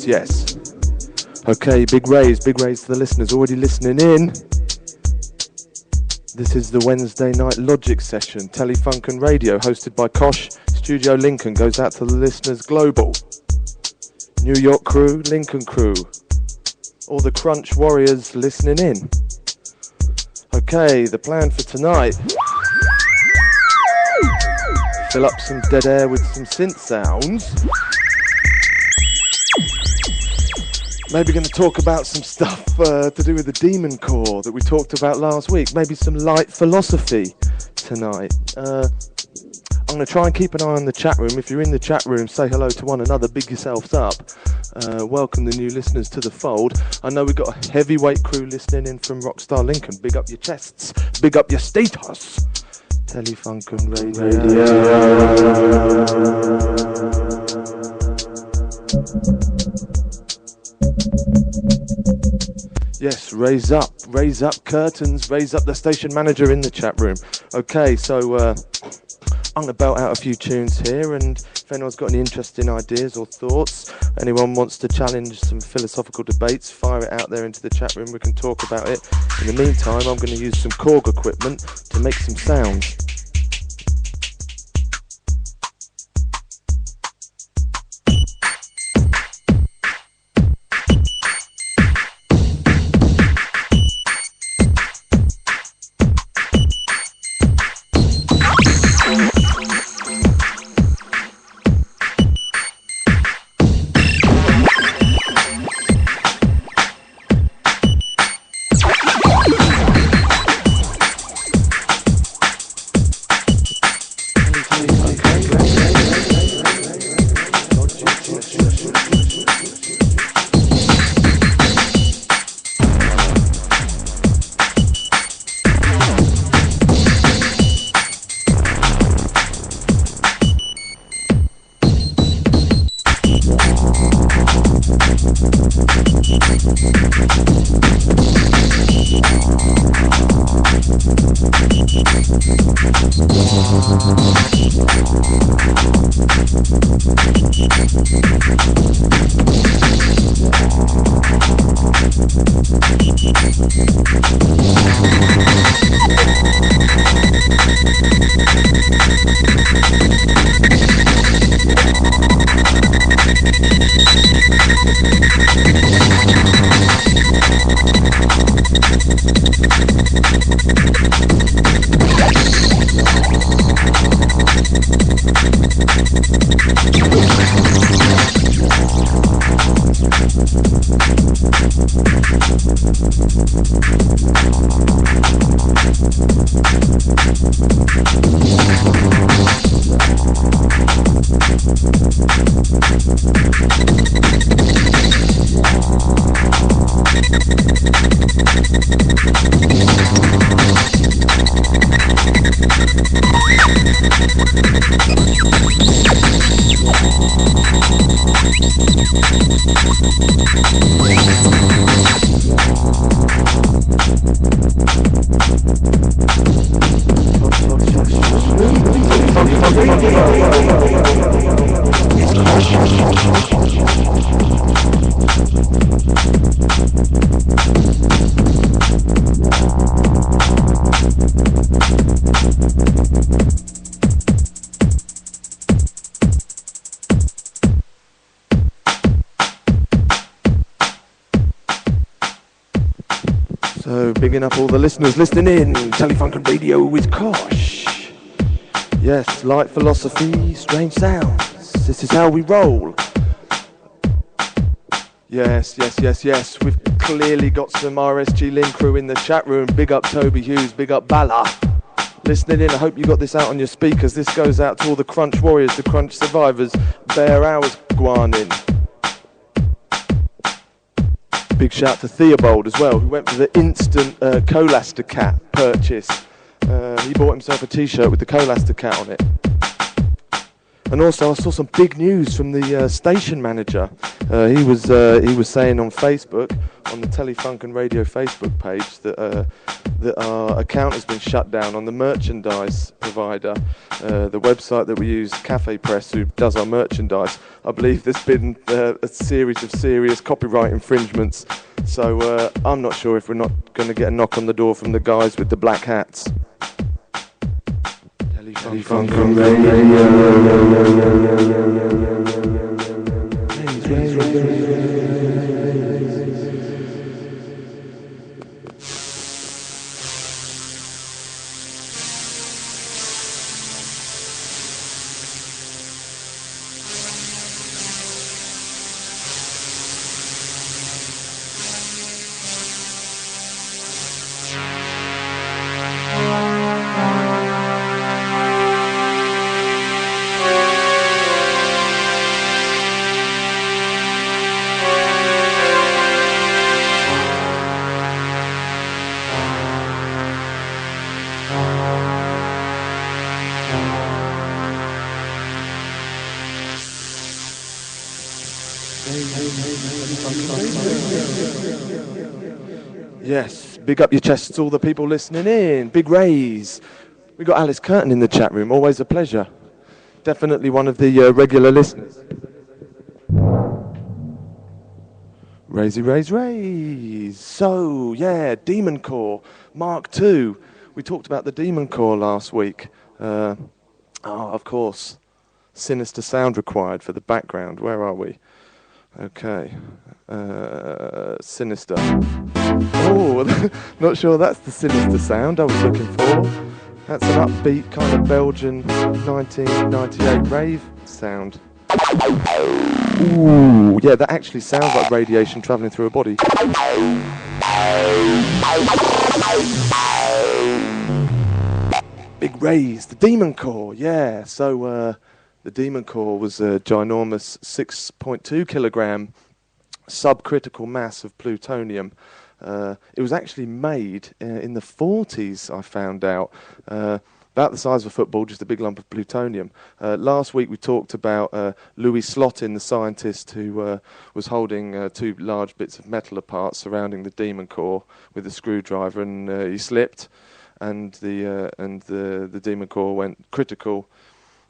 Yes. Okay, big raise to the listeners already listening in. This is the Wednesday night Logic session, Telefunk and Radio, hosted by Kosh. Studio Lincoln goes out to the listeners global. New York crew, Lincoln crew, all the Crunch warriors listening in. Okay, the plan for tonight. Fill up some dead air with some synth sounds. Maybe going to talk about some stuff to do with the Demon Core that we talked about last week. Maybe some light philosophy tonight. I'm going to try and keep an eye on the chat room. If you're in the chat room, say hello to one another, big yourselves up. Welcome the new listeners to the fold. I know we've got a heavyweight crew listening in from Rockstar Lincoln. Big up your chests, big up your status. Telefunk and Radio. Yes, raise up curtains, raise up the station manager in the chat room. Okay, so I'm going to belt out a few tunes here, and if anyone's got any interesting ideas or thoughts, anyone wants to challenge some philosophical debates, fire it out there into the chat room, we can talk about it. In the meantime, I'm going to use some Korg equipment to make some sounds. So, bigging up all the listeners listening in. Telefunken Radio with Kosh. Yes, light philosophy, strange sounds. This is how we roll. Yes. We've clearly got some RSG Link crew in the chat room. Big up Toby Hughes, big up Bala. Listening in, I hope you got this out on your speakers. This goes out to all the Crunch Warriors, the Crunch Survivors. Bare hours, Guanin. Big shout to Theobald as well, who went for the instant Colaster Cat purchase. He bought himself a t-shirt with the Colaster Cat on it. And also I saw some big news from the station manager. He was saying on Facebook, on the Telefunken Radio Facebook page, that our account has been shut down on the merchandise provider, the website that we use, Cafe Press, who does our merchandise. I believe there's been a series of serious copyright infringements. So I'm not sure if we're not going to get a knock on the door from the guys with the black hats. Telefunken Radio. Yes, big up your chests, all the people listening in. Big raise. We got Alice Curtin in the chat room. Always a pleasure. Definitely one of the regular listeners. Raise. So, yeah, Demon Core Mark II. We talked about the Demon Core last week. Of course. Sinister sound required for the background. Where are we? Okay. Sinister. Oh, not sure that's the sinister sound I was looking for. That's an upbeat kind of Belgian 1998 rave sound. Ooh, yeah, that actually sounds like radiation travelling through a body. Big raise, the Demon Core, yeah. So the Demon Core was a ginormous 6.2 kilogram subcritical mass of plutonium. It was actually made in the 40s, I found out. About the size of a football, just a big lump of plutonium. Last week we talked about Louis Slotin, the scientist who was holding two large bits of metal apart surrounding the Demon Core with a screwdriver, and he slipped, and the Demon Core went critical,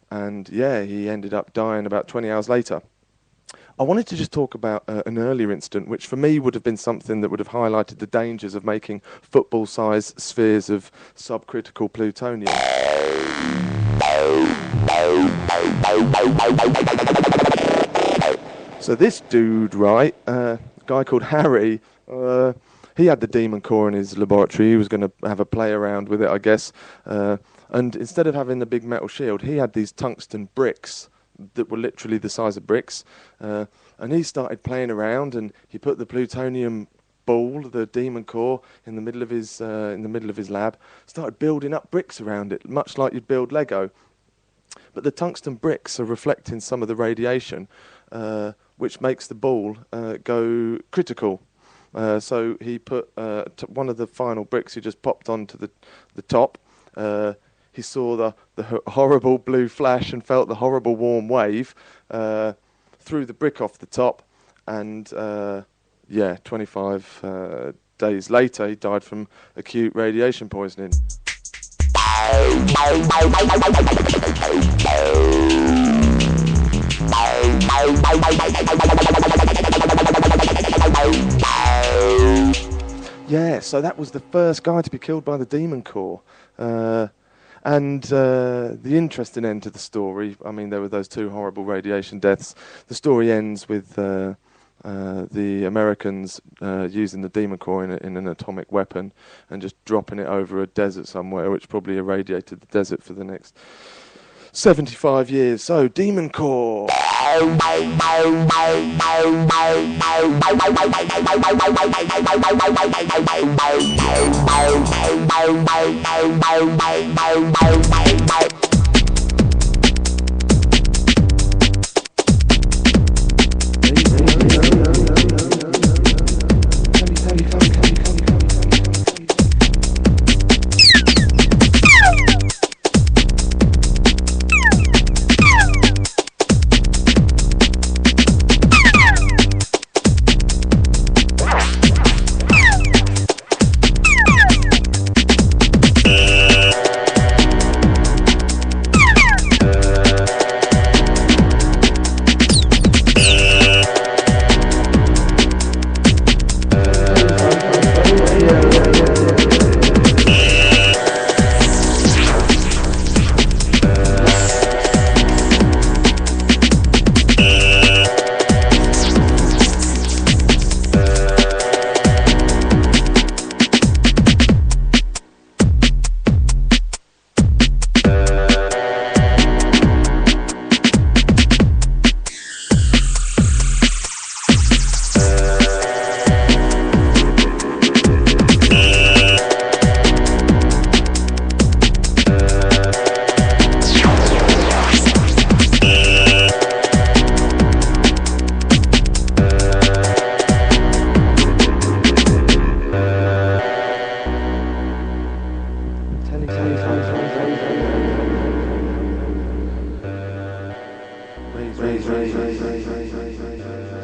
and yeah, he ended up dying about 20 hours later. I wanted to just talk about an earlier incident, which for me would have been something that would have highlighted the dangers of making football-sized spheres of subcritical plutonium. So this dude, right, a guy called Harry, he had the Demon Core in his laboratory. He was going to have a play around with it, I guess. And instead of having the big metal shield, he had these tungsten bricks that were literally the size of bricks, and he started playing around, and he put the plutonium ball, the Demon Core, in the middle of his lab, started building up bricks around it, much like you'd build Lego. But the tungsten bricks are reflecting some of the radiation, which makes the ball go critical. So he put one of the final bricks he just popped onto the top. He saw the horrible blue flash and felt the horrible warm wave, threw the brick off the top, and 25 days later he died from acute radiation poisoning. Yeah, so that was the first guy to be killed by the Demon Corps. And the interesting end to the story, I mean, there were those 2 horrible radiation deaths. The story ends with the Americans using the Demon Corps in an atomic weapon and just dropping it over a desert somewhere, which probably irradiated the desert for the next 75 years. So, Demon Corps.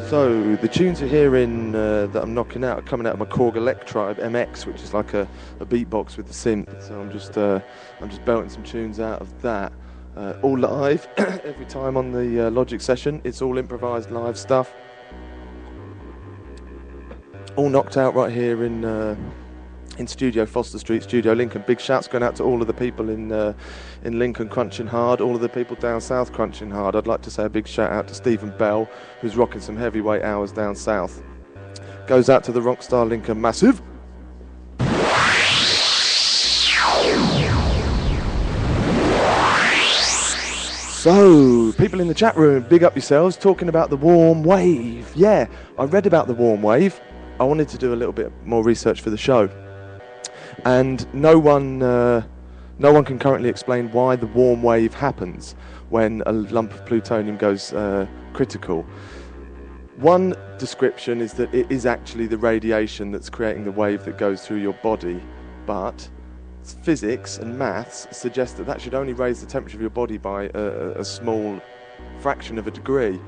So the tunes you're hearing that I'm knocking out are coming out of my Korg Electribe MX, which is like a beatbox with the synth. So I'm just belting some tunes out of that, all live every time on the Logic session. It's all improvised live stuff, all knocked out right here in Studio Foster Street, Studio Lincoln. Big shouts going out to all of the people in Lincoln crunching hard, all of the people down south crunching hard. I'd like to say a big shout out to Stephen Bell, who's rocking some heavyweight hours down south. Goes out to the Rockstar Lincoln Massive. So, people in the chat room, big up yourselves, talking about the warm wave. Yeah, I read about the warm wave. I wanted to do a little bit more research for the show. And no one can currently explain why the warm wave happens when a lump of plutonium goes critical. One description is that it is actually the radiation that's creating the wave that goes through your body, but physics and maths suggest that that should only raise the temperature of your body by a small fraction of a degree.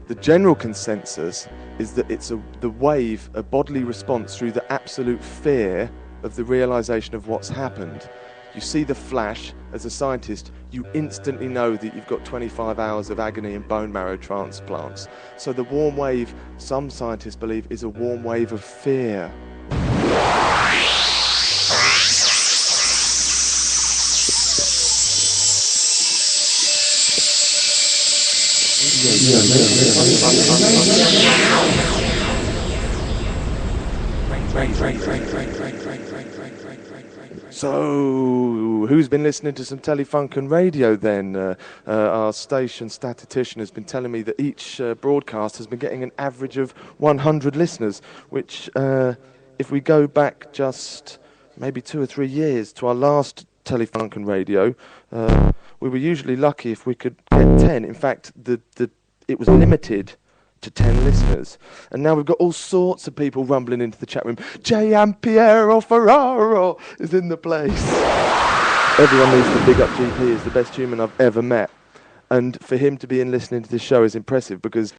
The general consensus is that it's the wave, a bodily response through the absolute fear of the realization of what's happened. You see the flash, as a scientist, you instantly know that you've got 25 hours of agony and bone marrow transplants. So the warm wave, some scientists believe, is a warm wave of fear. So, who's been listening to some Telefunk and radio then? Our station statistician has been telling me that each broadcast has been getting an average of 100 listeners, which, if we go back just maybe 2 or 3 years to our last Telefunk and radio, we were usually lucky if we could get 10. In fact, it was limited to 10 listeners. And now we've got all sorts of people rumbling into the chat room. Giampiero Ferraro is in the place. Everyone needs to big up GP. He's the best human I've ever met. And for him to be in listening to this show is impressive, because